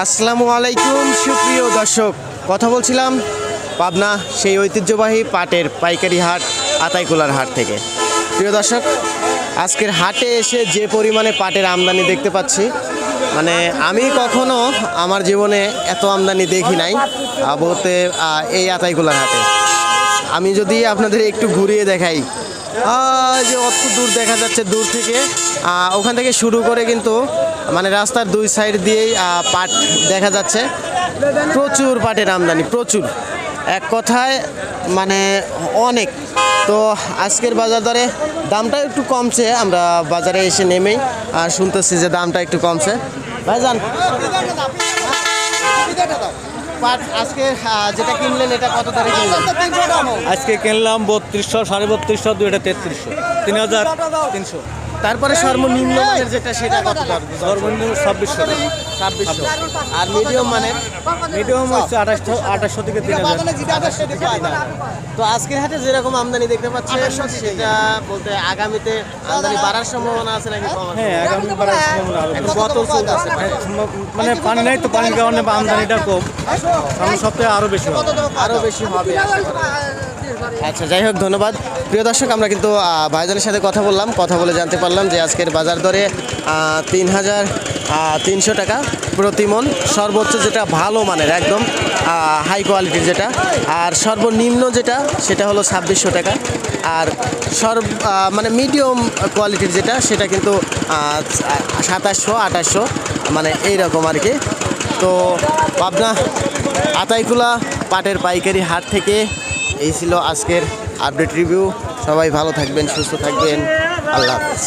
আসসালামু আলাইকুম সুপ্রিয় দর্শক, কথা বলছিলাম পাবনা সেই ঐতিহ্যবাহী পাটের পাইকারি হাট আতাইকুলার হাট থেকে। প্রিয় দর্শক, আজকের হাটে এসে যে পরিমাণে পাটের আমদানি দেখতে পাচ্ছি, মানে আমি কখনো আমার জীবনে এত আমদানি দেখি নাই বলতে এই আতাইকুলার হাটে। আমি যদি আপনাদের একটু ঘুরিয়ে দেখাই, যে অত দূর দেখা যাচ্ছে, দূর থেকে ওখান থেকে শুরু করে কিন্তু মানে রাস্তার দুই সাইড দিয়েই পাট দেখা যাচ্ছে। প্রচুর পাটের আমদানি, প্রচুর, এক কথায় মানে অনেক। তো আজকের বাজার দরে দামটা একটু কমছে, আমরা বাজারে এসে নেমেই শুনতেছি যে দামটা একটু কমছে। ভাইজান, পাট আজকে যেটা কিনলেন এটা কত দরে কিনলেন? আজকে কিনলাম 3200, 3250, 2টা 3300, 3300। তারপরে সর্বনিম্ন মানের যেটা সেটা কত দর? সর্বনিম্ন 2600। 2600। আর মিডিয়াম মানের? মিডিয়াম হচ্ছে 2800 থেকে 3000। তো আজকের হাটে যেরকম আমদানি দেখতে পাচ্ছেন, সেটা বলতে আগামীতে আমদানি বাড়ার সম্ভাবনা আছে নাকি কম আছে? হ্যাঁ, আগামী বারের সম্ভাবনা আরো বেশি। বোতল চলতেছে, মানে পানি নাই তো, পানির কারণে আমদানিটা কম। সামনের সপ্তাহে আরো বেশি হবে। আরো বেশি হবে। আচ্ছা, যাই হোক, ধন্যবাদ। প্রিয় দর্শক, আমরা কিন্তু ভাইজানের সাথে কথা বললাম, কথা বলে জানতে পারলাম যে আজকের বাজার দরে 3300 টাকা প্রতি মন, সর্বোচ্চ যেটা ভালো মানের একদম হাই কোয়ালিটির যেটা, আর সর্বনিম্ন যেটা সেটা হলো 2600 টাকা, আর মানে মিডিয়াম কোয়ালিটির যেটা সেটা কিন্তু 2700, 2800, মানে এইরকম আর কি। তো পাবনা আতাইকুলা পাটের পাইকারি হাট থেকে এই ছিল আজকের আপডেট রিভিউ। সবাই ভালো থাকবেন, সুস্থ থাকবেন, আল্লাহ হাফেজ।